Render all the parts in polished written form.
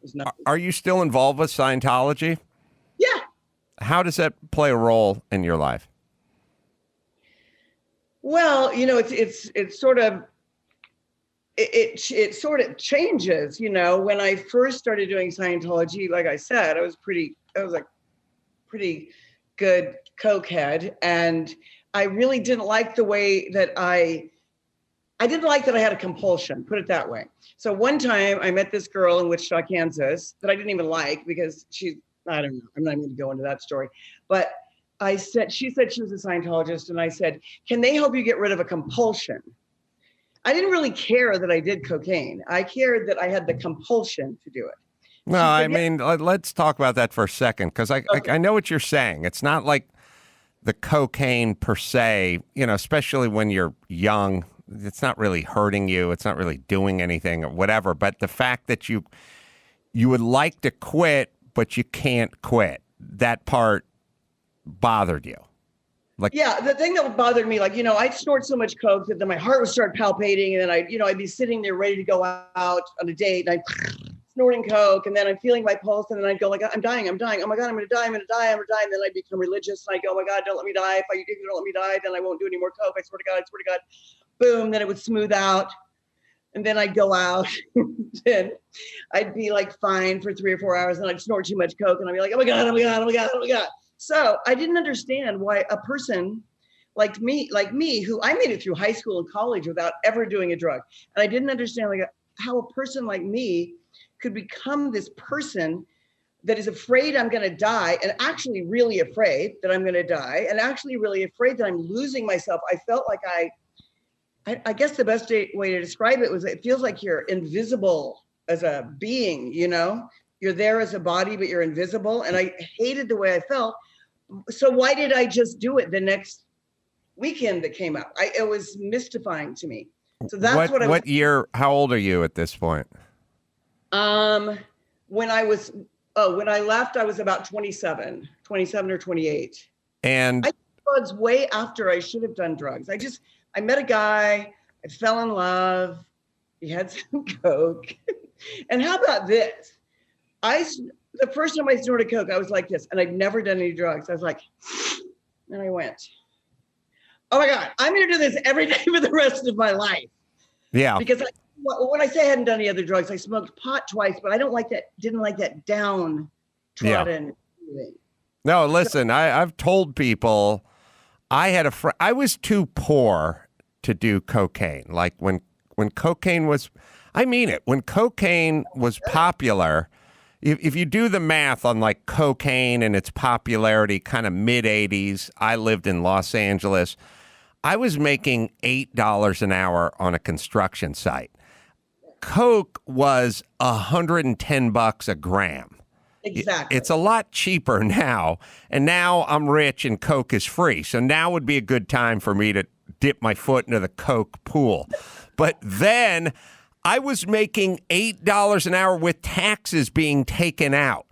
was nothing. Are you still involved with Scientology? Yeah. How does that play a role in your life? Well, it's sort of, it sort of changes, when I first started doing Scientology, like I said, I was like pretty good cokehead. And I really didn't like the way that I didn't like that I had a compulsion, put it that way. So one time I met this girl in Wichita, Kansas that I didn't even like because I don't know, I'm not even going to go into that story. But she said she was a Scientologist. And I said, can they help you get rid of a compulsion? I didn't really care that I did cocaine. I cared that I had the compulsion to do it. No, I mean, let's talk about that for a second, because I know what you're saying. It's not like the cocaine per se, especially when you're young, it's not really hurting you. It's not really doing anything or whatever. But the fact that you would like to quit, but you can't quit, that part bothered you. Yeah, the thing that bothered me, I'd snort so much coke that then my heart would start palpitating, and then I'd be sitting there ready to go out on a date, and I'd snorting coke, and then I'm feeling my pulse, and then I'd go like, I'm dying. Oh my God, I'm going to die. And then I'd become religious, and I go, oh my God, don't let me die. If you don't let me die, then I won't do any more coke. I swear to God. Boom. Then it would smooth out. And then I'd go out and I'd be like fine for 3 or 4 hours, and I'd snort too much coke, and I'd be like, oh my God. So I didn't understand why a person like me, who I made it through high school and college without ever doing a drug. And I didn't understand how a person like me could become this person that is afraid I'm going to die, and actually really afraid that I'm going to die, and actually really afraid that I'm losing myself. I felt like I guess the best way to describe it was, it feels like you're invisible as a being, you're there as a body, but you're invisible. And I hated the way I felt. So why did I just do it the next weekend that came up? It was mystifying to me. So that's what year, how old are you at this point? When I left, I was about 27 or 28. And I was way after I should have done drugs. I met a guy, I fell in love, he had some coke. And how about this? The first time I snorted coke, I was like this, and I'd never done any drugs. I was like, and I went, oh my God, I'm going to do this every day for the rest of my life. Yeah. Because when I say I hadn't done any other drugs, I smoked pot twice, but I didn't like that downtrodden feeling. No, listen, I've told people I had a friend, I was too poor to do cocaine. Like when cocaine was, I mean it, when cocaine was popular, if you do the math on like cocaine and its popularity, kind of mid 80s, I lived in Los Angeles. I was making $8 an hour on a construction site. Coke was $110 a gram. Exactly. It's a lot cheaper now. And now I'm rich and Coke is free. So now would be a good time for me to dip my foot into the Coke pool. But then I was making $8 an hour with taxes being taken out.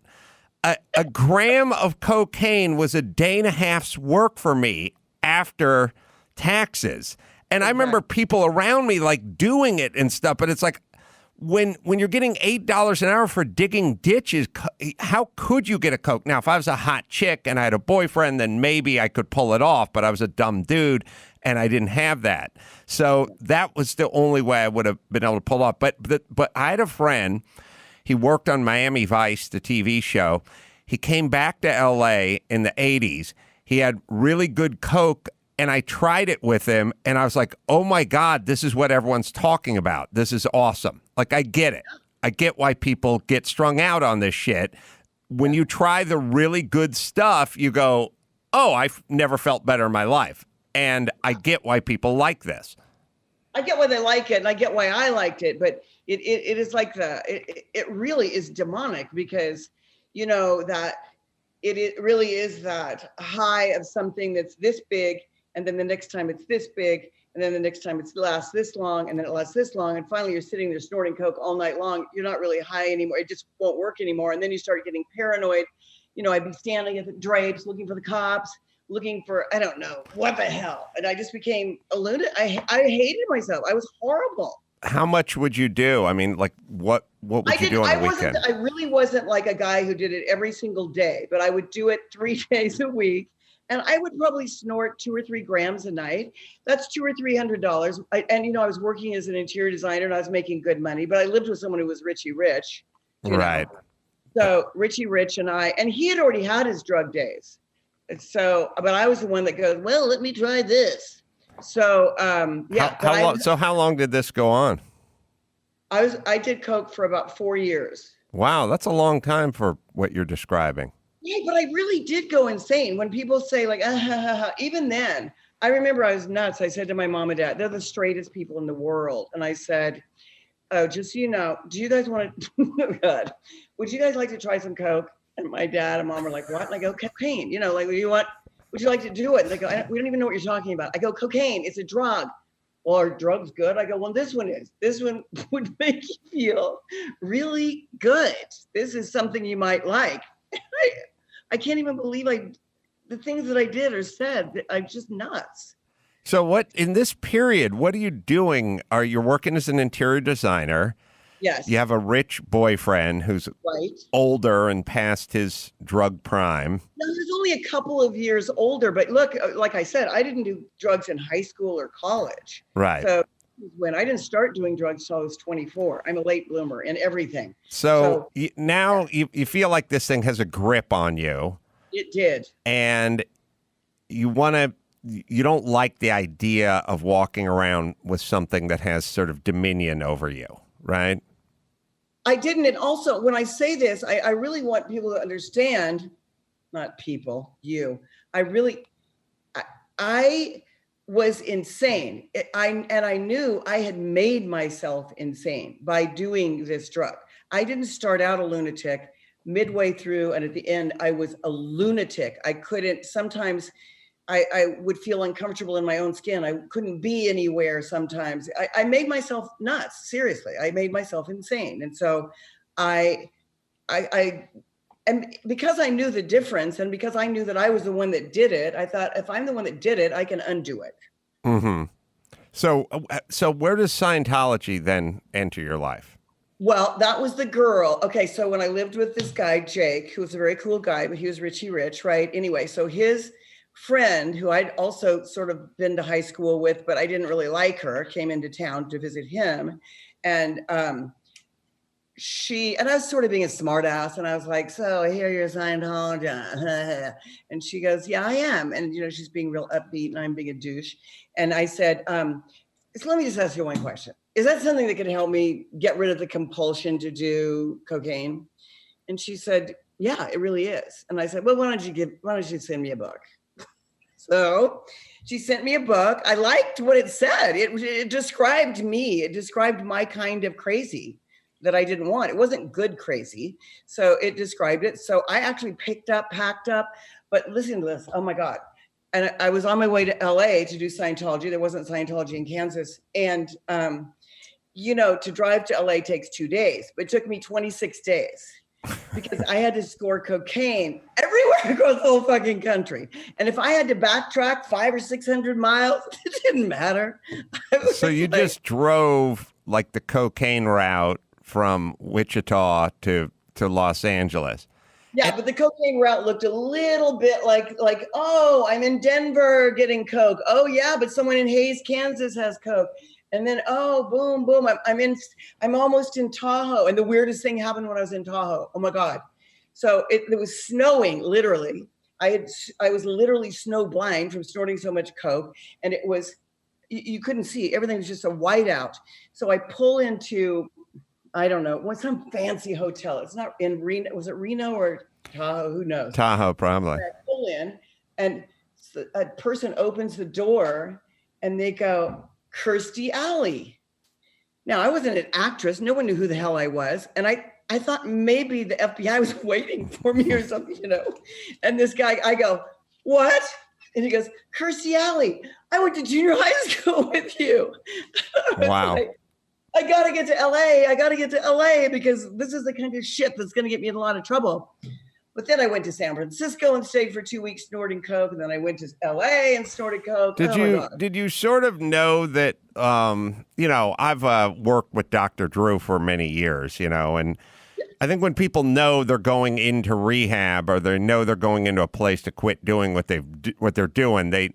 A gram of cocaine was a day and a half's work for me after taxes. And I remember people around me like doing it and stuff, but it's like, when you're getting $8 an hour for digging ditches, how could you get a Coke? Now, if I was a hot chick and I had a boyfriend, then maybe I could pull it off, but I was a dumb dude and I didn't have that. So that was the only way I would have been able to pull off. But I had a friend, he worked on Miami Vice, the TV show. He came back to LA in the 80s. He had really good Coke, and I tried it with him, and I was like, oh my God, this is what everyone's talking about. This is awesome. Like, I get it. I get why people get strung out on this shit. When you try the really good stuff, you go, oh, I've never felt better in my life. And I get why people like this. I get why they like it, and I get why I liked it, but it is like it really is demonic, because that it really is that high of something that's this big, and then the next time it's this big, and then the next time it lasts this long, and then it lasts this long, and finally you're sitting there snorting coke all night long. You're not really high anymore. It just won't work anymore. And then you start getting paranoid. I'd be standing at the drapes looking for the cops, looking for, I don't know, what the hell. And I just became a lunatic. I hated myself. I was horrible. how much would you do? I mean, like what would you do on the weekend? I really wasn't like a guy who did it every single day, but I would do it 3 days a week. And I would probably snort 2 or 3 grams a night. That's $200 or $300. And I was working as an interior designer and I was making good money, but I lived with someone who was Richie Rich. Right. So Richie Rich and he had already had his drug days. So, but I was the one that goes, well, let me try this. So, yeah. How long did this go on? I did coke for about 4 years. Wow, that's a long time for what you're describing. Yeah, but I really did go insane. When people say like, even then, I remember I was nuts. I said to my mom and dad, they're the straightest people in the world. And I said, oh, just so you know, do you guys want to, oh God, would you guys like to try some coke? And my dad and mom were like, what? And I go, cocaine. Like, would you like to do it? And they go, we don't even know what you're talking about. I go, cocaine, it's a drug. Well, are drugs good? I go, well, this one is. This one would make you feel really good. This is something you might like. I can't even believe the things that I did or said. I'm just nuts. So what, in this period, what are you doing? Are you working as an interior designer? Yes. You have a rich boyfriend who's older and past his drug prime. No, he's only a couple of years older. But look, like I said, I didn't do drugs in high school or college. Right. So when I didn't start doing drugs until I was 24. I'm a late bloomer in everything. So now you feel like this thing has a grip on you. It did. And you don't like the idea of walking around with something that has sort of dominion over you, right? I didn't. And also, when I say this, I really want people to understand, not people, you. I was insane. I knew I had made myself insane by doing this drug. I didn't start out a lunatic. Midway through and at the end, I was a lunatic. I couldn't, sometimes I would feel uncomfortable in my own skin. I couldn't be anywhere sometimes. I made myself nuts, seriously. I made myself insane. And so and because I knew the difference and because I knew that I was the one that did it, I thought if I'm the one that did it, I can undo it. Mm-hmm. So where does Scientology then enter your life? Well, that was the girl. Okay, so when I lived with this guy, Jake, who was a very cool guy, but he was Richie Rich, right? Anyway, so his friend, who I'd also sort of been to high school with, but I didn't really like her, came into town to visit him. And I was sort of being a smart ass. And I was like, so I hear you're a Scientologist. And she goes, yeah, I am. And, she's being real upbeat and I'm being a douche. And I said, so let me just ask you one question. Is that something that could help me get rid of the compulsion to do cocaine? And she said, yeah, it really is. And I said, well, why don't you send me a book? So she sent me a book. I liked what it said. It described me. It described my kind of crazy that I didn't want. It wasn't good crazy. So it described it. So I actually packed up, but listen to this. Oh my God. And I was on my way to LA to do Scientology. There wasn't Scientology in Kansas. And, to drive to LA takes 2 days, but it took me 26 days because I had to score cocaine everywhere across the whole fucking country. And if I had to backtrack 500 or 600 miles, it didn't matter. So you just drove like the cocaine route from Wichita to Los Angeles. Yeah, but the cocaine route looked a little bit like, oh, I'm in Denver getting coke. Oh yeah, but someone in Hayes, Kansas has coke. And then, oh, boom, boom, I'm almost in Tahoe. And the weirdest thing happened when I was in Tahoe. Oh my God. So it was snowing, literally. I was literally snow blind from snorting so much coke. And it was, you couldn't see. Everything was just a whiteout. So I pull into, I don't know, some fancy hotel. It's not in Reno. Was it Reno or Tahoe? Who knows? Tahoe, probably. I pull in and a person opens the door and they go, Kirstie Alley. Now, I wasn't an actress. No one knew who the hell I was. And I thought maybe the FBI was waiting for me or something, And this guy, I go, what? And he goes, Kirstie Alley, I went to junior high school with you. Wow. I got to get to LA. I got to get to LA because this is the kind of shit that's going to get me in a lot of trouble. But then I went to San Francisco and stayed for 2 weeks snorting coke, and then I went to LA and snorted coke. Did you sort of know that? I've worked with Dr. Drew for many years, and I think when people know they're going into rehab or they know they're going into a place to quit doing what they're doing,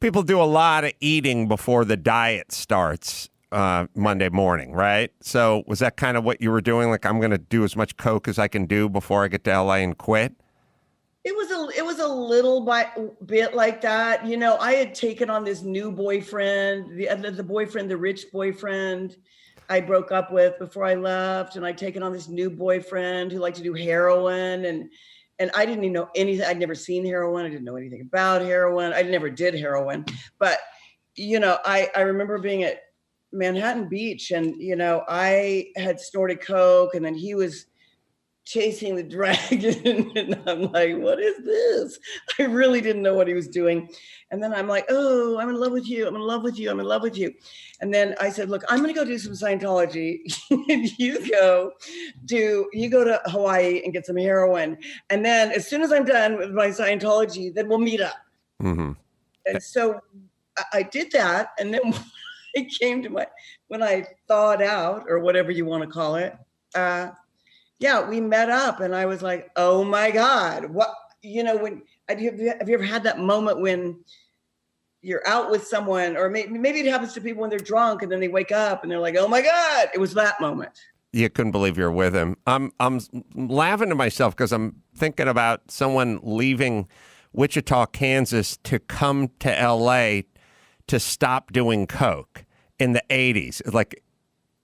people do a lot of eating before the diet starts Monday morning, right? So was that kind of what you were doing? Like, I'm going to do as much coke as I can do before I get to LA and quit? It was a little bit like that. I had taken on this new boyfriend, the boyfriend, the rich boyfriend I broke up with before I left, and I'd taken on this new boyfriend who liked to do heroin, and I didn't even know anything. I'd never seen heroin. I didn't know anything about heroin. I never did heroin, but I remember being at Manhattan Beach, and I had snorted coke, and then he was chasing the dragon, and I'm like, what is this? I really didn't know what he was doing. And then I'm like, oh, I'm in love with you. I'm in love with you. I'm in love with you. And then I said, look, I'm going to go do some Scientology. you go to Hawaii and get some heroin. And then as soon as I'm done with my Scientology, then we'll meet up. Mm-hmm. And so I did that. And then it came to when I thawed out, or whatever you want to call it, we met up, and I was like, oh my God, what, when have you ever had that moment when you're out with someone, or maybe it happens to people when they're drunk and then they wake up and they're like, oh my God, it was that moment. You couldn't believe you're with him. I'm laughing to myself because I'm thinking about someone leaving Wichita, Kansas to come to LA to stop doing coke in the 80s. Like,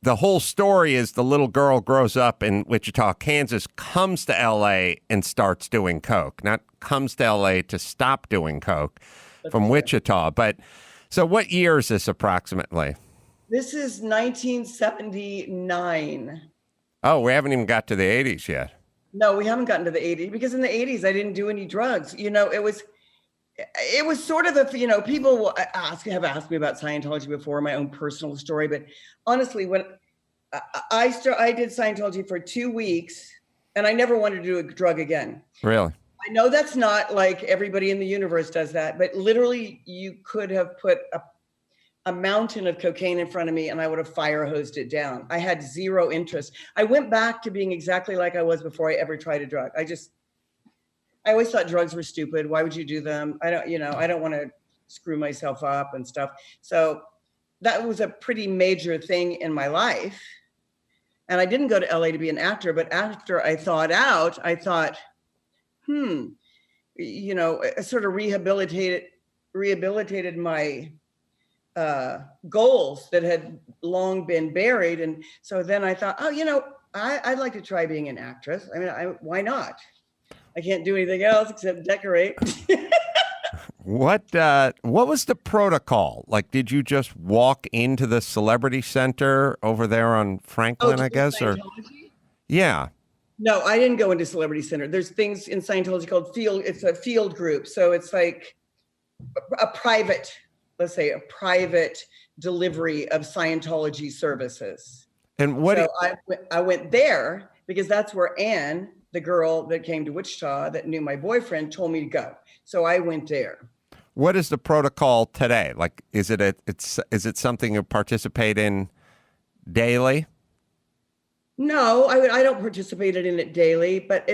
the whole story is the little girl grows up in Wichita, Kansas, comes to L.A. and starts doing coke. Not comes to L.A. to stop doing coke from Wichita. But so what year is this approximately? This is 1979. Oh, we haven't even got to the 80s yet. No, we haven't gotten to the 80s, because in the 80s, I didn't do any drugs. It was sort of people have asked me about Scientology before, my own personal story. But honestly, when I did Scientology for 2 weeks, and I never wanted to do a drug again. Really? I know that's not like everybody in the universe does that, but literally you could have put a mountain of cocaine in front of me and I would have fire hosed it down. I had zero interest. I went back to being exactly like I was before I ever tried a drug. I always thought drugs were stupid. Why would you do them? I don't want to screw myself up and stuff. So that was a pretty major thing in my life. And I didn't go to LA to be an actor, but after I thawed out, I thought, it sort of rehabilitated my goals that had long been buried. And so then I thought, I'd like to try being an actress. I mean, why not? I can't do anything else except decorate. What was the protocol? Like, did you just walk into the Celebrity Center over there on Franklin, I guess? Or yeah. No, I didn't go into Celebrity Center. There's things in Scientology called it's a field group. So it's like a private delivery of Scientology services. And I went there because that's where Anne, the girl that came to Wichita that knew my boyfriend, told me to go. So I went there. What is the protocol today? Like, is it something you participate in daily? No, I don't participate in it daily, but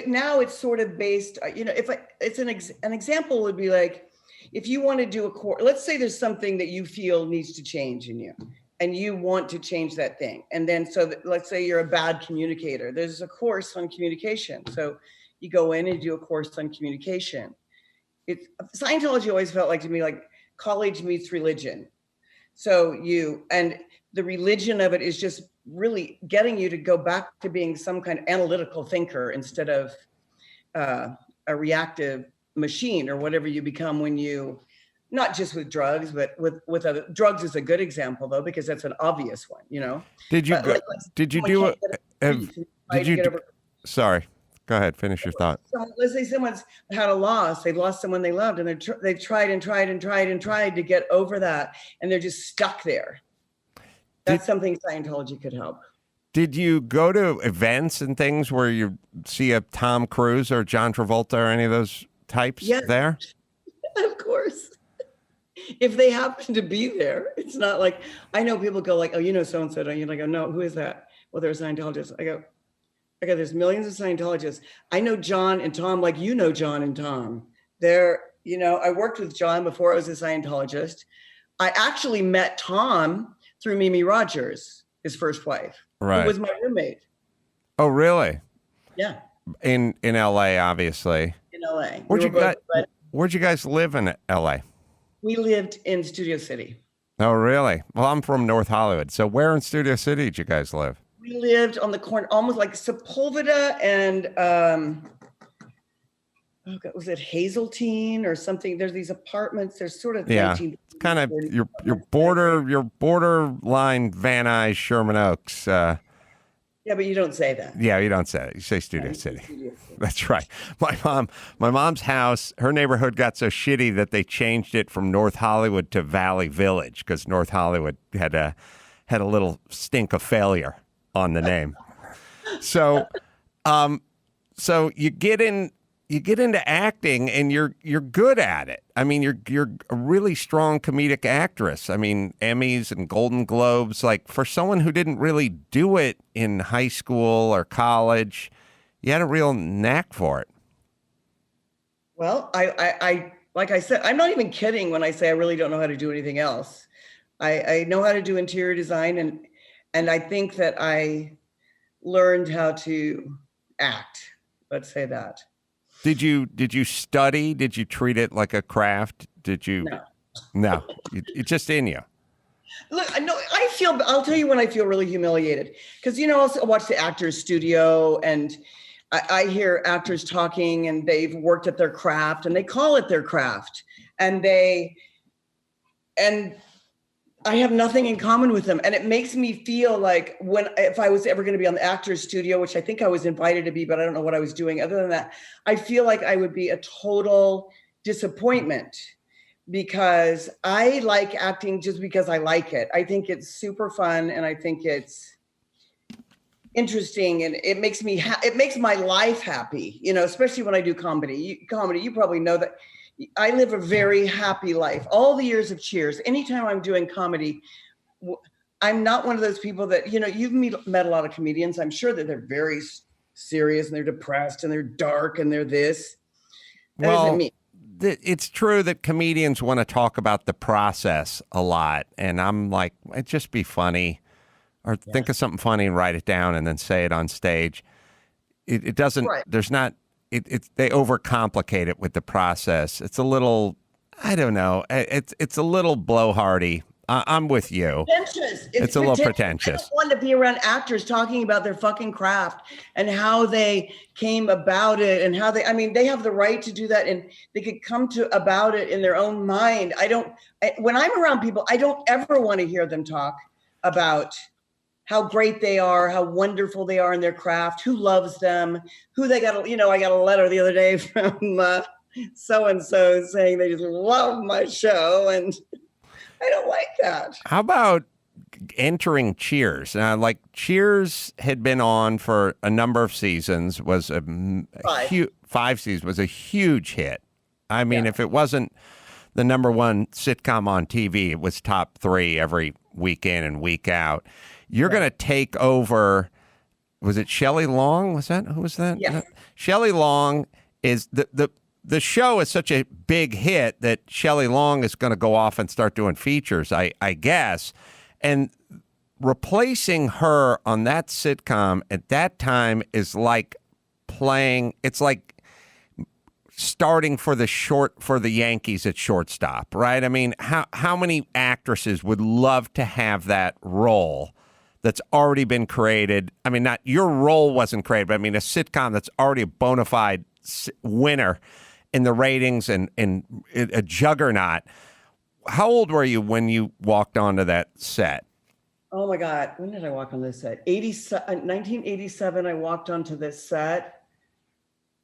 now it's sort of based, it's an example would be like, if you want to do a course, let's say there's something that you feel needs to change in you and you want to change that thing. And then, let's say you're a bad communicator. There's a course on communication. So you go in and do a course on communication. Scientology always felt like to me like college meets religion. So and the religion of it is just really getting you to go back to being some kind of analytical thinker instead of a reactive machine or whatever you become when you, not just with drugs, but with other drugs is a good example though, because that's an obvious one, Sorry, go ahead, finish your thought. So let's say someone's had a loss, they've lost someone they loved, and they've tried to get over that, and they're just stuck there. That's something Scientology could help. Did you go to events and things where you see a Tom Cruise or John Travolta or any of those types there? Of course. If they happen to be there, it's not like, I know people go like, oh, you know so-and-so, don't you? And I go, no, who is that? Well, they're a Scientologist. I go, there's millions of Scientologists. I know John and Tom like you know John and Tom. I worked with John before I was a Scientologist. I actually met Tom through Mimi Rogers, his first wife, right, who was my roommate. Oh, really? Yeah. In LA, obviously. In LA. Where'd you guys live in LA? We lived in Studio City. Oh, really? Well, I'm from North Hollywood. So where in Studio City did you guys live? We lived on the corner, almost like Sepulveda and was it Hazeltine or something? There's these apartments. There's sort of it's kind of your borderline Van Nuys, Sherman Oaks. Yeah, but you don't say that. Yeah, you don't say it. You say Studio City. That's right. My mom's house, her neighborhood got so shitty that they changed it from North Hollywood to Valley Village because North Hollywood had a little stink of failure on the name. So you get into acting and you're good at it. I mean, you're a really strong comedic actress. I mean, Emmys and Golden Globes, like for someone who didn't really do it in high school or college, you had a real knack for it. Well, I like I said, I'm not even kidding when I say I really don't know how to do anything else. I know how to do interior design and I think that I learned how to act. Let's say that. Did you study? Did you treat it like a craft? Did you? No. It's just in you. Look, no, I'll tell you when I feel really humiliated. Because, I'll watch the Actors Studio and I hear actors talking and they've worked at their craft and they call it their craft. And I have nothing in common with them. And it makes me feel like if I was ever going to be on the Actors Studio, which I think I was invited to be, but I don't know what I was doing. Other than that, I feel like I would be a total disappointment because I like acting just because I like it. I think it's super fun and I think it's interesting and it makes it makes my life happy, especially when I do comedy. You probably know that. I live a very happy life. All the years of Cheers, anytime I'm doing comedy, I'm not one of those people that, you've met a lot of comedians. I'm sure that they're very serious and they're depressed and they're dark and they're this. That isn't me. It's true that comedians want to talk about the process a lot. And I'm like, it'd just be funny or think of something funny and write it down and then say it on stage. It doesn't, there's not, they overcomplicate it with the process. It's a little, I don't know. It's a little blowhardy. I'm with you. Pretentious. It's a little pretentious. I don't want to be around actors talking about their fucking craft and how they came about it and how they have the right to do that and they could come about it in their own mind. When I'm around people, I don't ever want to hear them talk about how great they are, how wonderful they are in their craft, who loves them, who they got. I got a letter the other day from so-and-so saying they just love my show. And I don't like that. How about entering Cheers? Like Cheers had been on for a number of seasons, was five seasons, was a huge hit. I mean, if it wasn't the number one sitcom on TV, it was top 3 every week in and week out. You're going to take over. Was it Shelley Long? Who was that? Yeah. Shelley Long is the show is such a big hit that Shelley Long is going to go off and start doing features, I guess. And replacing her on that sitcom at that time is like it's like starting for the Yankees at shortstop, right? I mean, how many actresses would love to have that role that's already been created? I mean, not your role wasn't created, but I mean a sitcom that's already a bona fide winner in the ratings and a juggernaut. How old were you when you walked onto that set? Oh my God, when did I walk on this set? 1987, I walked onto this set.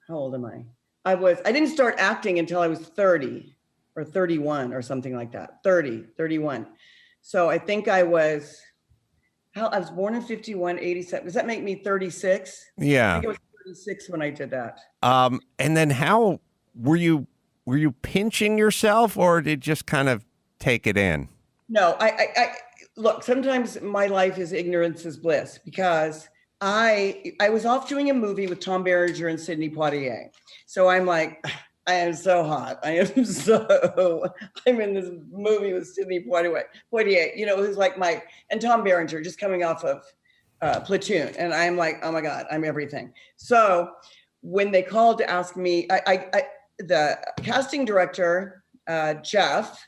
How old am I? I didn't start acting until I was 30 or 31 or something like that. 31. So I think I was how I was born in 51, 87. Does that make me 36? I Yeah. think it was 36 when I did that. And then how were you pinching yourself, or did you just kind of take it in? No, I look, sometimes my life is ignorance is bliss because I was off doing a movie with Tom Berenger and Sidney Poitier. So I'm like, I am so hot. I'm in this movie with Sidney Poitier, you know, who's like and Tom Berenger just coming off of Platoon. And I'm like, oh my God, I'm everything. So when they called to ask me, the casting director, Jeff,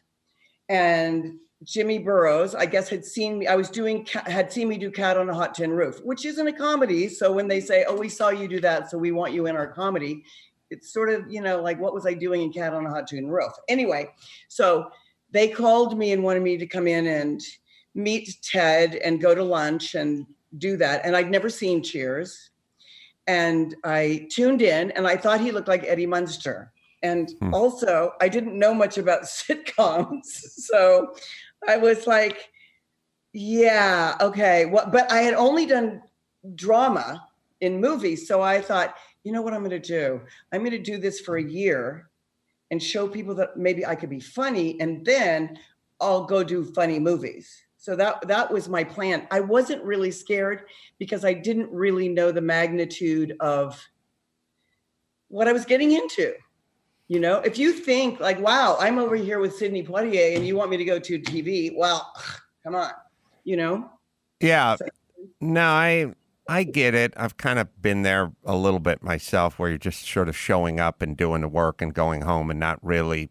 and Jimmy Burrows, I guess, had seen me. Had seen me do Cat on a Hot Tin Roof, which isn't a comedy. So when they say, "Oh, we saw you do that, so we want you in our comedy," it's sort of, you know, like, what was I doing in Cat on a Hot Tin Roof? Anyway, so they called me and wanted me to come in and meet Ted and go to lunch and do that. And I'd never seen Cheers, and I tuned in, and I thought he looked like Eddie Munster. And also, I didn't know much about sitcoms, so I was like, yeah, okay. But I had only done drama in movies. So I thought, you know what I'm going to do? I'm going to do this for a year and show people that maybe I could be funny. And then I'll go do funny movies. So that was my plan. I wasn't really scared because I didn't really know the magnitude of what I was getting into. You know, if you think like, wow, I'm over here with Sidney Poitier and you want me to go to TV, well, come on, you know? Yeah. No, I get it. I've kind of been there a little bit myself, where you're just sort of showing up and doing the work and going home and not really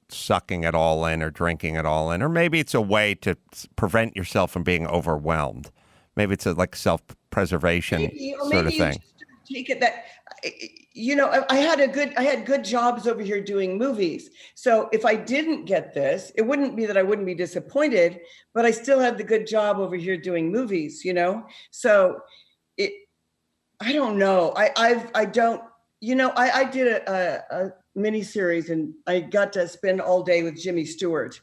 sucking it all in or drinking it all in. Or maybe it's a way to prevent yourself from being overwhelmed. Maybe it's a like self-preservation sort of thing. Take it that, you know, I had good jobs over here doing movies. So if I didn't get this, it wouldn't be that I wouldn't be disappointed, but I still had the good job over here doing movies, you know? So I don't know. I don't, you know, I did a mini series and I got to spend all day with Jimmy Stewart,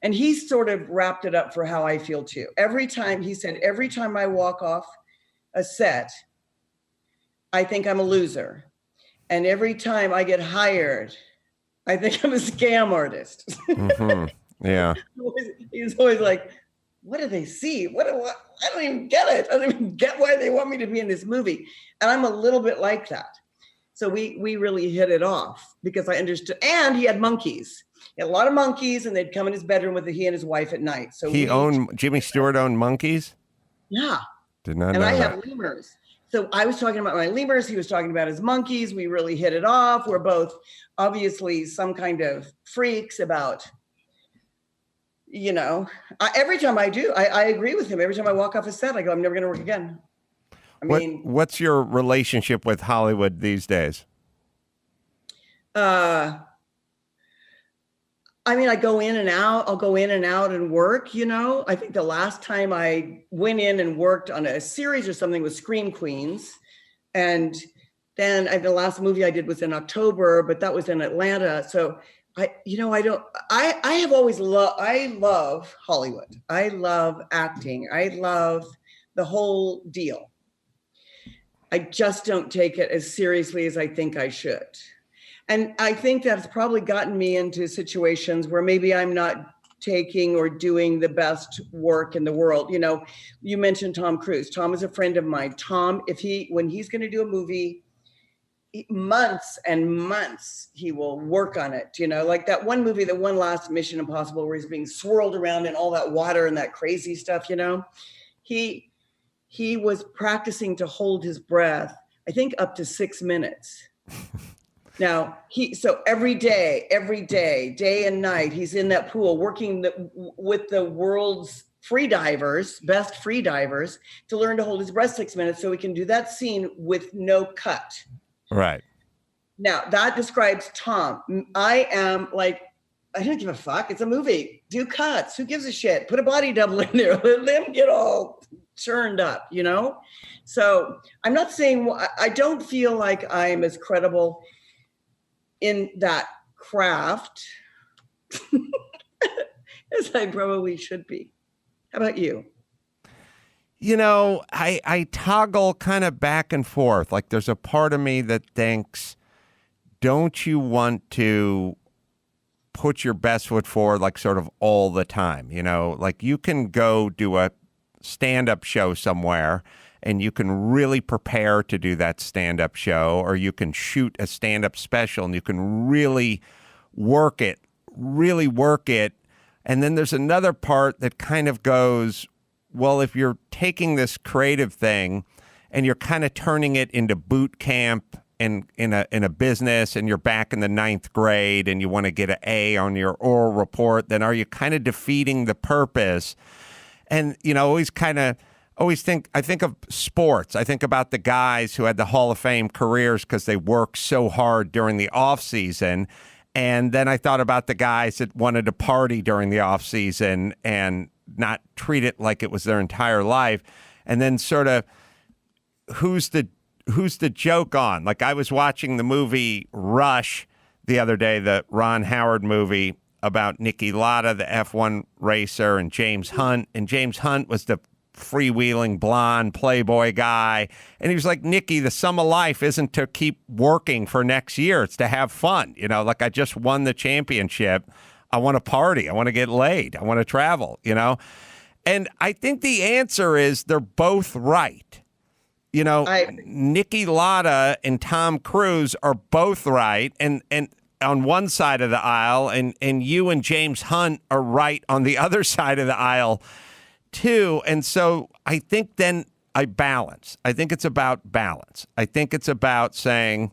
and he sort of wrapped it up for how I feel too. Every time I walk off a set, I think I'm a loser. And every time I get hired, I think I'm a scam artist. Mm-hmm. Yeah. He's always like, what do they see? What? I don't even get it. I don't even get why they want me to be in this movie. And I'm a little bit like that. So we really hit it off because I understood. And he had monkeys. He had a lot of monkeys, and they'd come in his bedroom with he and his wife at night. So Jimmy Stewart owned monkeys? Yeah. Did not know and I that. have lemurs. So I was talking about my lemurs. He was talking about his monkeys. We really hit it off. We're both obviously some kind of freaks about, you know, every time I do, I agree with him. Every time I walk off a set, I go, I'm never going to work again. What's your relationship with Hollywood these days? I mean, I go in and out. I'll go in and out and work, you know. I think the last time I went in and worked on a series or something was Scream Queens. And then the last movie I did was in October, but that was in Atlanta. So I love Hollywood. I love acting. I love the whole deal. I just don't take it as seriously as I think I should. And I think that's probably gotten me into situations where maybe I'm not taking or doing the best work in the world. You know, you mentioned Tom Cruise. Tom is a friend of mine. Tom, when he's going to do a movie, months and months, he will work on it. You know, like that one movie, the one last Mission Impossible, where he's being swirled around in all that water and that crazy stuff, you know, he was practicing to hold his breath, I think up to 6 minutes. Now, so every day, day and night, he's in that pool working with the world's best free divers, to learn to hold his breath 6 minutes so he can do that scene with no cut. Right. Now, that describes Tom. I am like, I don't give a fuck. It's a movie. Do cuts. Who gives a shit? Put a body double in there. Let them get all churned up, you know? So I'm not saying, I don't feel like I'm as credible in that craft as I probably should be. How about you? I toggle kind of back and forth. Like there's a part of me that thinks, don't you want to put your best foot forward like sort of all the time? Like you can go do a stand-up show somewhere and you can really prepare to do that stand-up show, or you can shoot a stand-up special and you can really work it. And then there's another part that kind of goes, well, if you're taking this creative thing and you're kind of turning it into boot camp in a business, and you're back in the 9th grade and you want to get an A on your oral report, then are you kind of defeating the purpose? And, I think of sports. I think about the guys who had the Hall of Fame careers because they worked so hard during the off season. And then I thought about the guys that wanted to party during the off season and not treat it like it was their entire life. And then sort of who's the joke on? Like I was watching the movie Rush the other day, the Ron Howard movie about Niki Lauda, the F1 racer, and James Hunt. And James Hunt was the freewheeling blonde playboy guy. And he was like, Niki, the sum of life isn't to keep working for next year. It's to have fun. Like I just won the championship. I want to party. I want to get laid. I want to travel, And I think the answer is they're both right. Niki Lauda and Tom Cruise are both right. And on one side of the aisle, and you and James Hunt are right on the other side of the aisle too. And so I think then I balance. I think it's about balance. I think it's about saying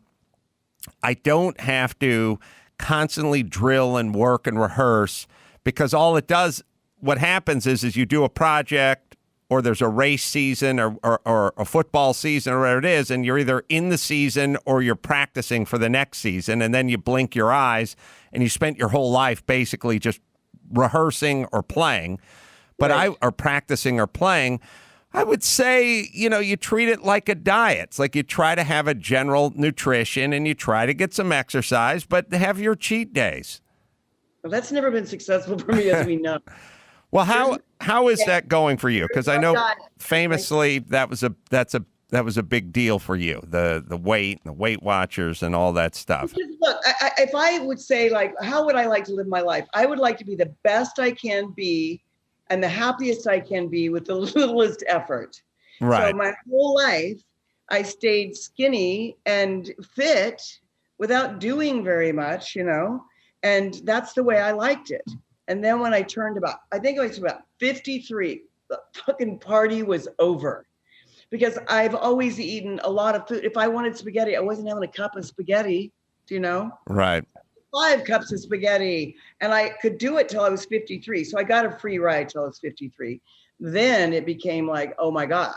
I don't have to constantly drill and work and rehearse, because all it does, what happens is you do a project, or there's a race season or a football season or whatever it is, and you're either in the season or you're practicing for the next season, and then you blink your eyes and you spent your whole life basically just rehearsing or playing. But right. Or practicing or playing. I would say, you treat it like a diet. It's like you try to have a general nutrition and you try to get some exercise, but have your cheat days. Well, that's never been successful for me, as we know. Well, how is that going for you? Because I know famously that was a big deal for you, the weight and the Weight Watchers and all that stuff. Look, if I would say, like, how would I like to live my life? I would like to be the best I can be and the happiest I can be with the littlest effort. Right. So my whole life, I stayed skinny and fit without doing very much, and that's the way I liked it. And then when I turned I think I was about 53, the fucking party was over, because I've always eaten a lot of food. If I wanted spaghetti, I wasn't having a cup of spaghetti, Right. 5 cups of spaghetti, and I could do it till I was 53. So I got a free ride till I was 53. Then it became like, oh my God,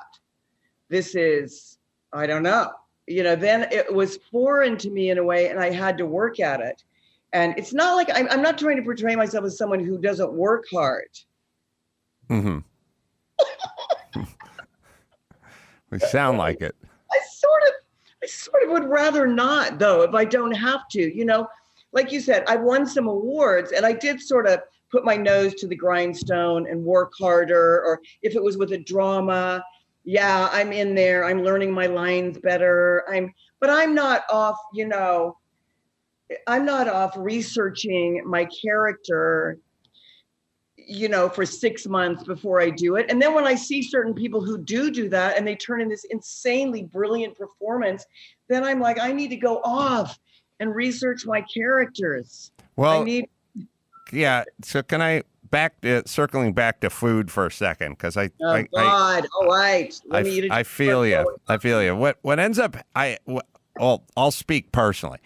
this is, I don't know. Then it was foreign to me in a way, and I had to work at it. And it's not like I'm not trying to portray myself as someone who doesn't work hard. Mm-hmm. We sound like it. I sort of would rather not, though, if I don't have to, like you said, I won some awards, and I did sort of put my nose to the grindstone and work harder. Or if it was with a drama, yeah, I'm in there. I'm learning my lines better. But I'm not off, I'm not off researching my character, for 6 months before I do it. And then when I see certain people who do that, and they turn in this insanely brilliant performance, then I'm like, I need to go off and research my characters. Well, yeah. So can I circling back to food for a second? Because all right. I feel you. I feel you. What ends up, I'll speak personally.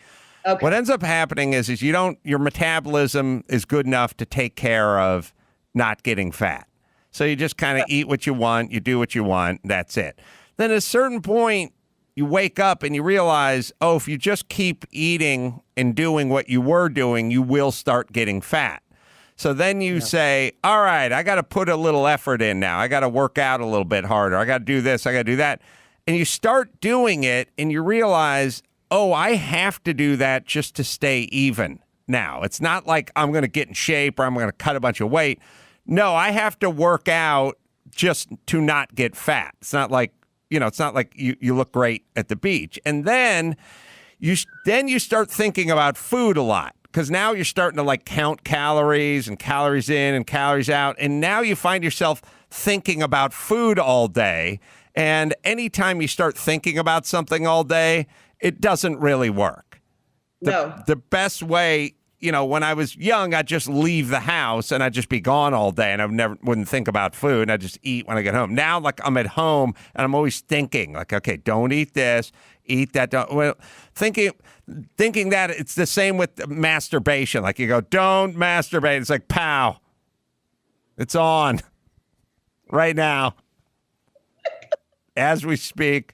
Okay. What ends up happening is your metabolism is good enough to take care of not getting fat. So you just kind of eat what you want, you do what you want, that's it. Then at a certain point, you wake up and you realize, if you just keep eating and doing what you were doing, you will start getting fat. So then you say, all right, I got to put a little effort in now. I got to work out a little bit harder. I got to do this. I got to do that. And you start doing it and you realize, I have to do that just to stay even now. It's not like I'm going to get in shape or I'm going to cut a bunch of weight. No, I have to work out just to not get fat. It's not like, it's not like you look great at the beach. And then you start thinking about food a lot, because now you're starting to like count calories and calories in and calories out. And now you find yourself thinking about food all day. And anytime you start thinking about something all day, it doesn't really work. The best way, when I was young, I'd just leave the house and I'd just be gone all day, and I wouldn't think about food. I'd just eat when I get home. Now, like, I'm at home and I'm always thinking, like, okay, don't eat this, eat that. Thinking that it's the same with masturbation. Like, you go, don't masturbate. It's like, pow, it's on right now as we speak.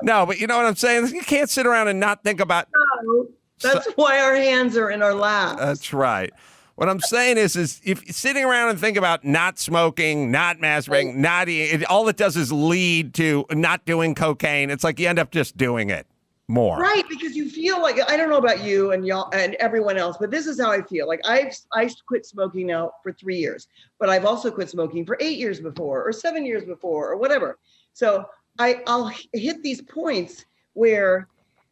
No, but you know what I'm saying? You can't sit around and not think about. No, that's why our hands are in our laps. That's right. What I'm saying is if you're sitting around and think about not smoking, not masturbating, not eating, all it does is lead to not doing cocaine. It's like you end up just doing it more. Right, because you feel like, I don't know about you and y'all and everyone else, but this is how I feel. Like, I quit smoking now for 3 years, but I've also quit smoking for 8 years before, or 7 years before, or whatever. So I'll hit these points where,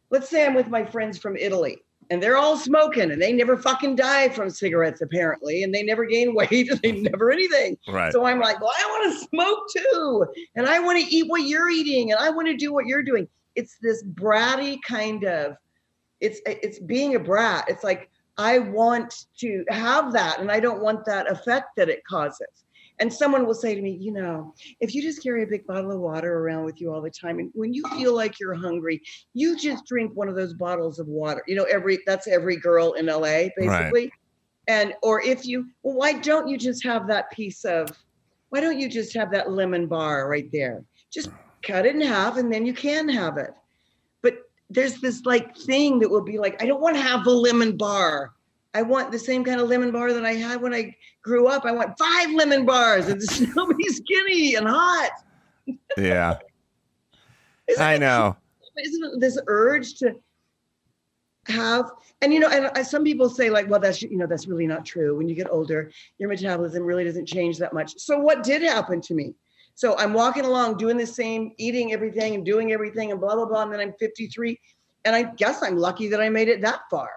let's say I'm with my friends from Italy and they're all smoking and they never fucking die from cigarettes apparently, and they never gain weight and they never anything. Right. So I'm like, well, I want to smoke too, and I want to eat what you're eating, and I want to do what you're doing. It's this bratty kind of, it's being a brat. It's like, I want to have that, and I don't want that effect that it causes. And someone will say to me, if you just carry a big bottle of water around with you all the time, and when you feel like you're hungry, you just drink one of those bottles of water. That's every girl in LA, basically. Right. Why don't you just have that lemon bar right there? Just cut it in half and then you can have it. But there's this like thing that will be like, I don't want to have the lemon bar. I want the same kind of lemon bar that I had when I grew up. I want 5 lemon bars and still be skinny and hot. Yeah. I know. Isn't it this urge to have, and some people say like, well, that's really not true. When you get older, your metabolism really doesn't change that much. So what did happen to me? So I'm walking along doing the same, eating everything and doing everything and blah, blah, blah. And then I'm 53. And I guess I'm lucky that I made it that far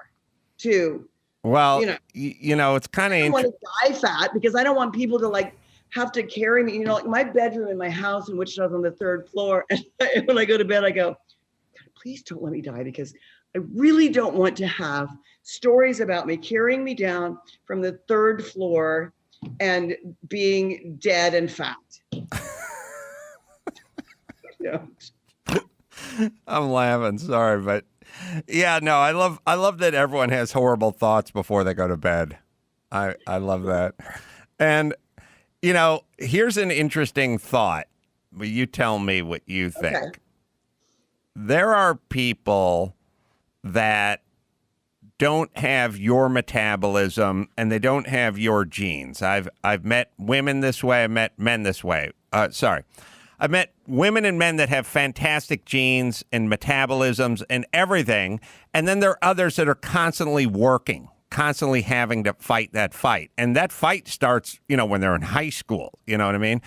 too. Well, it's kind of. I don't want to die fat because I don't want people to like have to carry me. Like my bedroom in my house in Wichita's on the 3rd floor, and when I go to bed, I go, God, please don't let me die, because I really don't want to have stories about me carrying me down from the 3rd floor and being dead and fat. I'm laughing. Sorry, but. Yeah, no, I love that everyone has horrible thoughts before they go to bed. I love that. And, here's an interesting thought. But you tell me what you think. Okay. There are people that don't have your metabolism and they don't have your genes. I've met women this way. I've met men this way. I've met women and men that have fantastic genes and metabolisms and everything. And then there are others that are constantly working, constantly having to fight that fight. And that fight starts, when they're in high school. You know what I mean?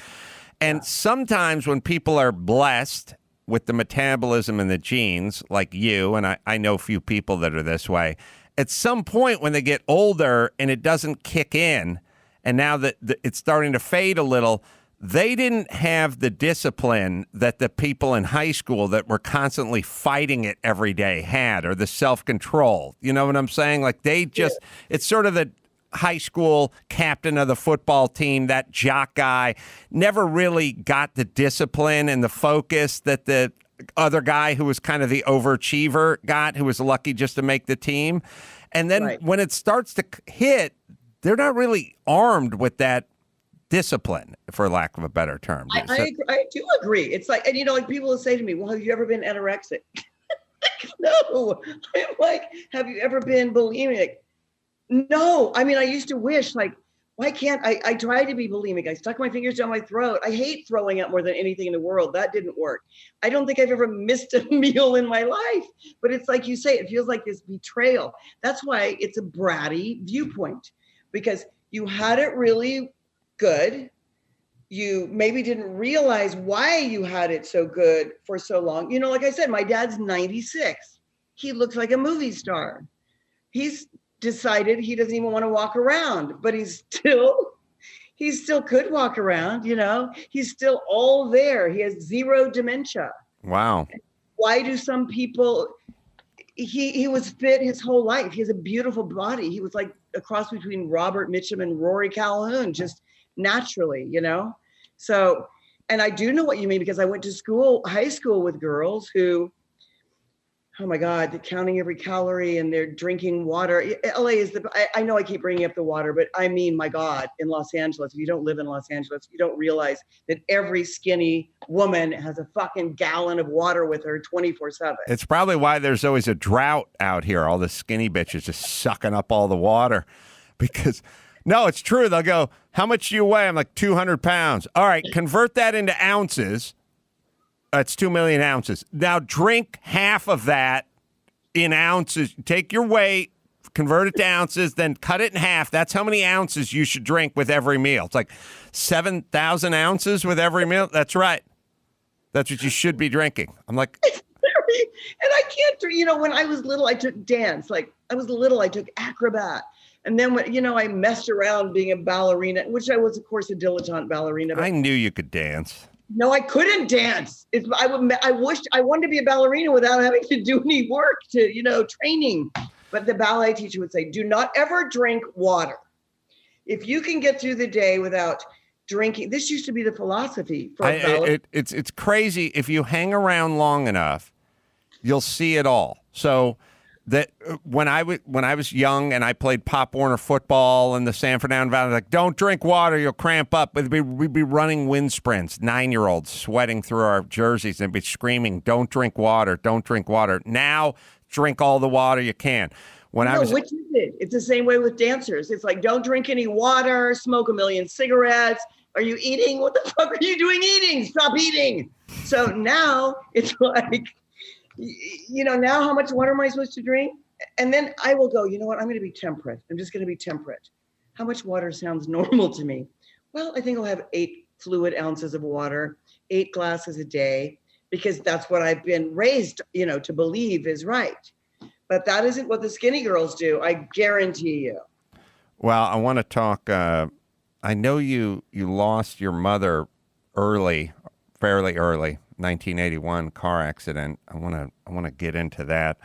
And sometimes when people are blessed with the metabolism and the genes, like you, and I know a few people that are this way, at some point when they get older and it doesn't kick in, and now that it's starting to fade a little, they didn't have the discipline that the people in high school that were constantly fighting it every day had, or the self-control. You know what I'm saying? Like it's sort of the high school captain of the football team, that jock guy, never really got the discipline and the focus that the other guy who was kind of the overachiever got, who was lucky just to make the team. And then when it starts to hit, they're not really armed with that discipline, for lack of a better term. I do agree. It's like, and like people will say to me, well, have you ever been anorexic? No. I'm like, have you ever been bulimic? No. I mean, I used to wish, like, why can't I tried to be bulimic. I stuck my fingers down my throat. I hate throwing up more than anything in the world. That didn't work. I don't think I've ever missed a meal in my life, but it's like you say, it feels like this betrayal. That's why it's a bratty viewpoint, because you had it really good you maybe didn't realize why you had it so good for so long. You know, like I said, my dad's 96. He looks like a movie star. He's decided he doesn't even want to walk around, but he still could walk around, you know, he's still all there. He has zero dementia. Wow. Why do some people, he was fit his whole life. He has a beautiful body. He was like a cross between Robert Mitchum and Rory Calhoun, just naturally, you know? So, and I do know what you mean, because I went to high school with girls who, oh my God, they're counting every calorie and they're drinking water. LA is I know I keep bringing up the water, but I mean, my God, in Los Angeles, if you don't live in Los Angeles, you don't realize that every skinny woman has a fucking gallon of water with her 24/7. It's probably why there's always a drought out here. All the skinny bitches just sucking up all the water because, no, it's true. They'll go, how much do you weigh? I'm like 200 pounds. All right, convert that into ounces. It's 2 million ounces. Now drink half of that in ounces. Take your weight, convert it to ounces, then cut it in half. That's how many ounces you should drink with every meal. It's like 7,000 ounces with every meal. That's right. That's what you should be drinking. I'm like, and I can't do, you know, when I was little, I took dance. Like I was little, I took acrobat. And then when, you know, I messed around being a ballerina, which I was, of course, a dilettante ballerina. I knew you could dance. No, I couldn't dance. I wanted to be a ballerina without having to do any work to, you know, training. But the ballet teacher would say, do not ever drink water. If you can get through the day without drinking, this used to be the philosophy for ballet. It's crazy. If you hang around long enough, you'll see it all. So that when I was young and I played Pop Warner football in the San Fernando Valley, like, don't drink water, you'll cramp up. We'd be running wind sprints, 9-year-olds sweating through our jerseys and be screaming, don't drink water, don't drink water. Now, drink all the water you can. Which is it? It's the same way with dancers. It's like, don't drink any water, smoke a million cigarettes. Are you eating? What the fuck are you doing eating? Stop eating. So now it's like, you know, now how much water am I supposed to drink? And then I will go, you know what? I'm going to be temperate. I'm just going to be temperate. How much water sounds normal to me? Well, I think I'll have 8 fluid ounces of water, 8 glasses a day, because that's what I've been raised, you know, to believe is right. But that isn't what the skinny girls do. I guarantee you. Well, I want to talk. I know you lost your mother fairly early. 1981 car accident. I want to get into that.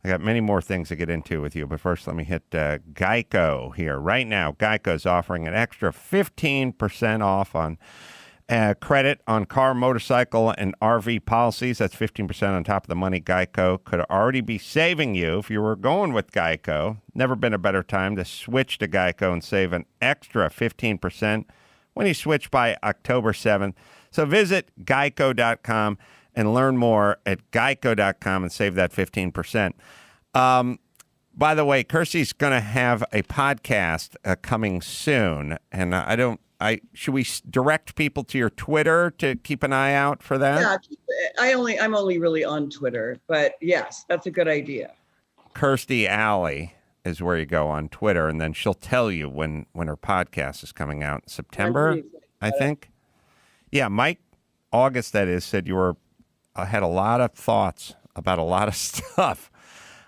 I got many more things to get into with you, but first let me hit Geico here. Right now, Geico is offering an extra 15% off on credit on car, motorcycle, and RV policies. That's 15% on top of the money Geico could already be saving you if you were going with Geico. Never been a better time to switch to Geico and save an extra 15% when you switch by October 7th. So visit geico.com and learn more at geico.com and save that 15%. By the way, Kirstie's going to have a podcast coming soon, and should we direct people to your Twitter to keep an eye out for that? Yeah, I'm only really on Twitter, but yes, that's a good idea. Kirstie Alley is where you go on Twitter, and then she'll tell you when her podcast is coming out in September, I think. Yeah, Mike August, that is, said you had a lot of thoughts about a lot of stuff.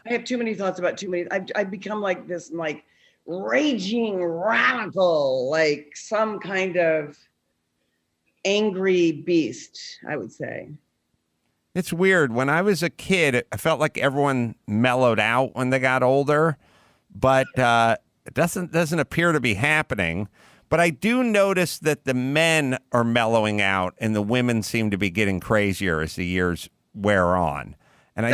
I have too many thoughts about too many. I've become like this, like raging radical, like some kind of angry beast, I would say. It's weird. When I was a kid, I felt like everyone mellowed out when they got older, but it doesn't appear to be happening. But I do notice that the men are mellowing out and the women seem to be getting crazier as the years wear on. And I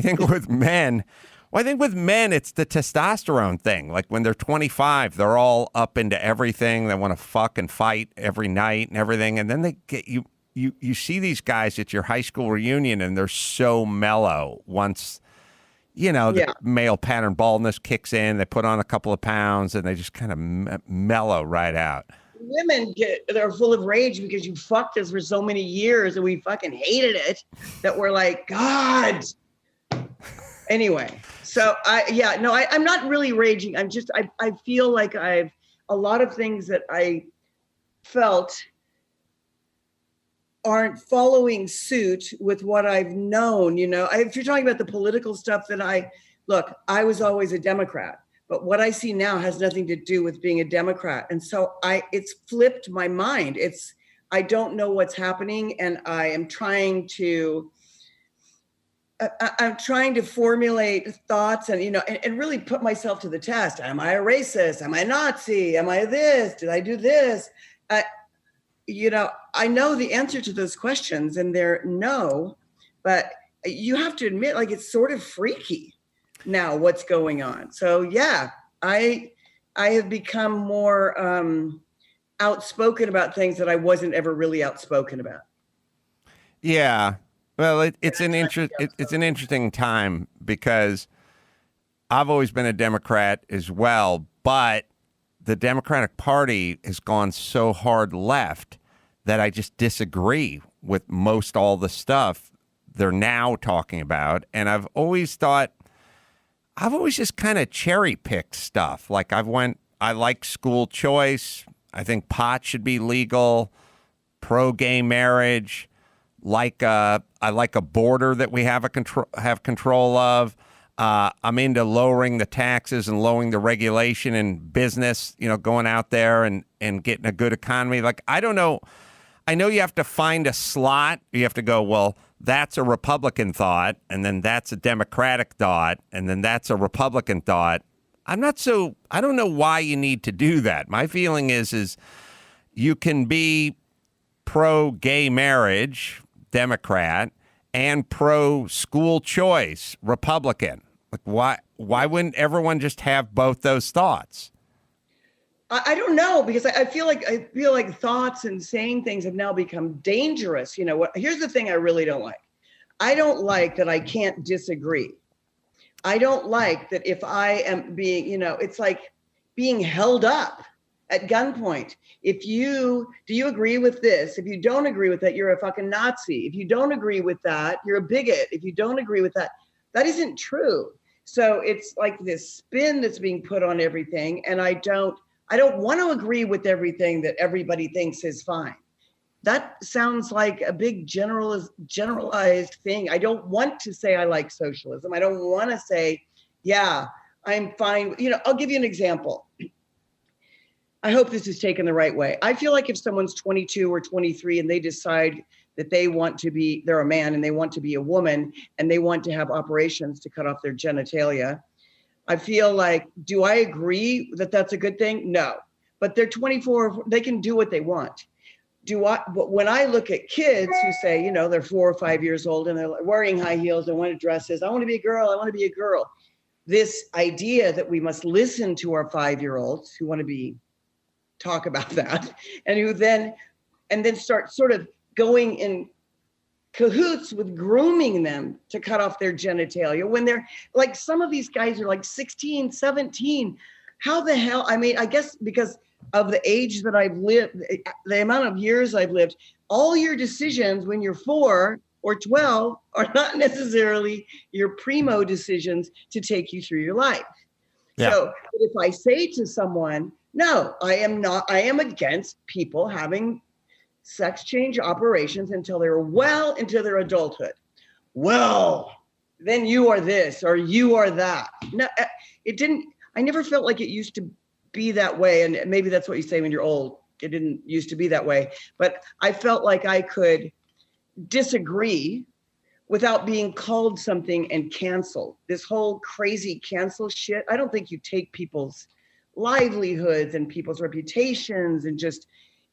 think with men, it's the testosterone thing. Like when they're 25, they're all up into everything. They want to fuck and fight every night and everything. And then they get you see these guys at your high school reunion and they're so mellow once, the male pattern baldness kicks in, they put on a couple of pounds and they just kind of mellow right out. Women they're full of rage because you fucked us for so many years and we fucking hated it that we're like, God. Anyway, so I'm not really raging. I feel like a lot of things that I felt aren't following suit with what I've known. If you're talking about the political stuff that I was always a Democrat, but what I see now has nothing to do with being a Democrat. And so it's flipped my mind. I don't know what's happening, and I am trying to formulate thoughts and really put myself to the test. Am I a racist? Am I a Nazi? Am I this? Did I do this? I know the answer to those questions, and they're no, but you have to admit, it's sort of freaky now what's going on. So yeah, I have become more outspoken about things that I wasn't ever really outspoken about. Yeah. Well, it's an interesting time, because I've always been a Democrat as well, but the Democratic Party has gone so hard left that I just disagree with most all the stuff they're now talking about. And I've always just kind of cherry picked stuff. I like school choice. I think pot should be legal, pro-gay marriage. I like a border that we have control of. I'm into lowering the taxes and lowering the regulation in business, going out there and getting a good economy. I don't know. I know you have to find a slot. You have to go, well, that's a Republican thought, and then that's a Democratic thought, and then that's a Republican thought. I don't know why you need to do that. My feeling is you can be pro-gay marriage, Democrat, and pro-school choice, Republican. Why wouldn't everyone just have both those thoughts? I don't know, because I feel like thoughts and saying things have now become dangerous. Here's the thing I really don't like. I don't like that I can't disagree. I don't like that if I am being, it's like being held up at gunpoint. Do you agree with this? If you don't agree with that, you're a fucking Nazi. If you don't agree with that, you're a bigot. If you don't agree with that, that isn't true. So it's like this spin that's being put on everything. And I don't want to agree with everything that everybody thinks is fine. That sounds like a big generalized thing. I don't want to say I like socialism. I don't want to say, yeah, I'm fine. I'll give you an example. I hope this is taken the right way. I feel like if someone's 22 or 23 and they decide that they're a man and they want to be a woman and they want to have operations to cut off their genitalia, I feel like, do I agree that that's a good thing? No, but they're 24, they can do what they want. But when I look at kids who say, they're 4 or 5 years old and they're wearing high heels and wearing dresses, I want to be a girl, I want to be a girl. This idea that we must listen to our 5-year-olds who want to talk about that, and then start sort of going in cahoots with grooming them to cut off their genitalia when they're like, some of these guys are like 16, 17. How the hell? I mean, I guess because of the age that I've lived, the amount of years I've lived, all your decisions when you're 4 or 12 are not necessarily your primo decisions to take you through your life. Yeah. So if I say to someone, no, I am against people having sex change operations until they're well into their adulthood. Well, then you are this or you are that. No, I never felt like it used to be that way. And maybe that's what you say when you're old. It didn't used to be that way. But I felt like I could disagree without being called something and canceled. This whole crazy cancel shit. I don't think you take people's livelihoods and people's reputations and just,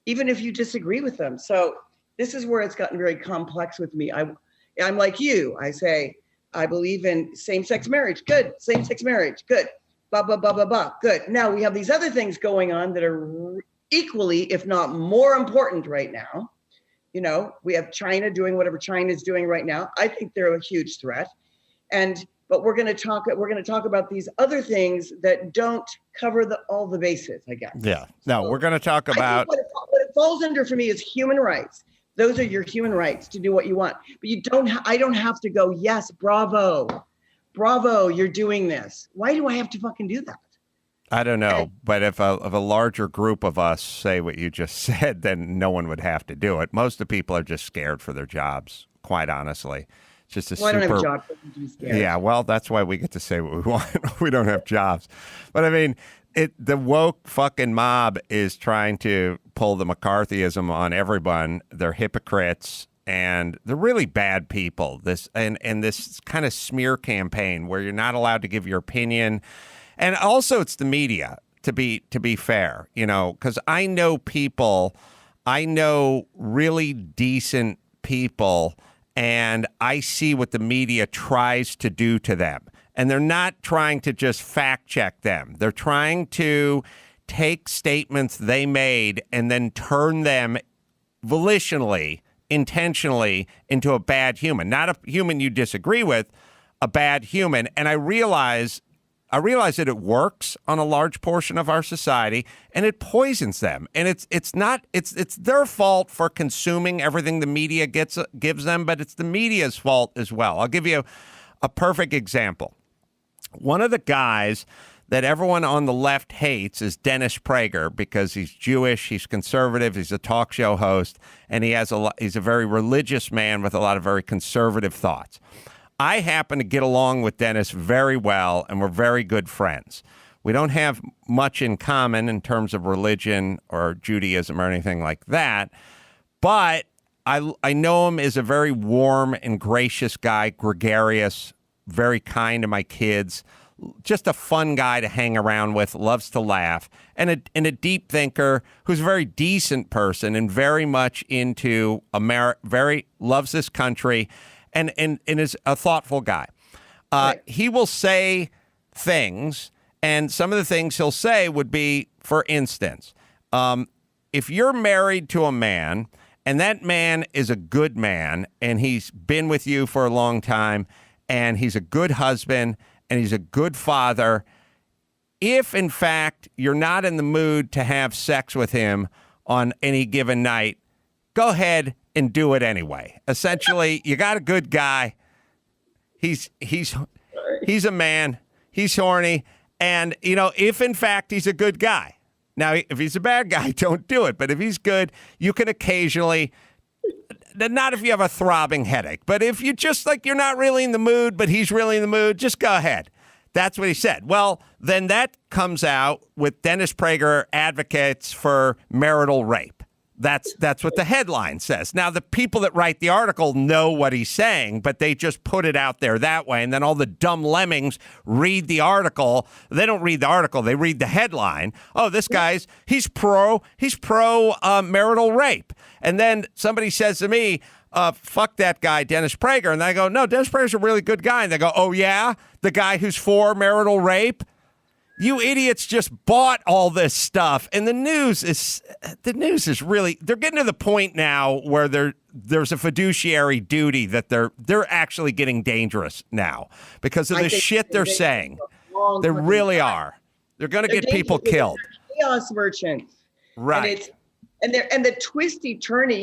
even if you disagree with them. So this is where it's gotten very complex with me. I'm like you. I say, I believe in same-sex marriage. Good. Same-sex marriage. Good. Blah, blah, blah, blah, blah. Good. Now we have these other things going on that are equally, if not more important right now. We have China doing whatever China is doing right now. I think they're a huge threat. But we're going to talk about these other things that don't cover all the bases, I guess. Yeah. No, we're going to talk about what it falls under for me is human rights. Those are your human rights to do what you want. But I don't have to go, yes, bravo, you're doing this. Why do I have to fucking do that? I don't know, but if a larger group of us say what you just said, then no one would have to do it. Most of the people are just scared for their jobs, quite honestly. It's just a I don't have a super. job. I'm too scared. Yeah, well, that's why we get to say what we want. We don't have jobs. But I mean, the woke fucking mob is trying to pull the McCarthyism on everyone. They're hypocrites and they're really bad people. This kind of smear campaign where you're not allowed to give your opinion. And also it's the media, to be fair, because I know really decent people, and I see what the media tries to do to them. And they're not trying to just fact check them. They're trying to take statements they made and then turn them volitionally, intentionally into a bad human. Not a human you disagree with, a bad human. And I realize that it works on a large portion of our society, and it poisons them. And it's their fault for consuming everything the media gives them, but it's the media's fault as well. I'll give you a perfect example. One of the guys that everyone on the left hates is Dennis Prager because he's Jewish, he's conservative, he's a talk show host, and he's a very religious man with a lot of very conservative thoughts. I happen to get along with Dennis very well, and we're very good friends. We don't have much in common in terms of religion or Judaism or anything like that, but I know him as a very warm and gracious guy, gregarious, very kind to my kids, just a fun guy to hang around with, loves to laugh, and a deep thinker who's a very decent person and very much into America, loves this country, and is a thoughtful guy. Right. He will say things, and some of the things he'll say would be, for instance, if you're married to a man and that man is a good man and he's been with you for a long time and he's a good husband and he's a good father, if in fact you're not in the mood to have sex with him on any given night, go ahead and do it anyway. Essentially, you got a good guy. He's a man. He's horny. And, if in fact he's a good guy. Now, if he's a bad guy, don't do it. But if he's good, you can occasionally, not if you have a throbbing headache, but if you just you're not really in the mood, but he's really in the mood, just go ahead. That's what he said. Well, then that comes out with Dennis Prager advocates for marital rape. That's what the headline says. Now, the people that write the article know what he's saying, but they just put it out there that way. And then all the dumb lemmings read the article. They don't read the article. They read the headline. Oh, this guy's, he's pro marital rape. And then somebody says to me, fuck that guy, Dennis Prager. And I go, no, Dennis Prager's a really good guy. And they go, oh, yeah? The guy who's for marital rape? You idiots just bought all this stuff. And the news is really, they're getting to the point now where there's a fiduciary duty that they're actually getting dangerous now because of the shit they're saying. They really are. They're going to get people killed. Chaos merchants. Right. And the twisty turny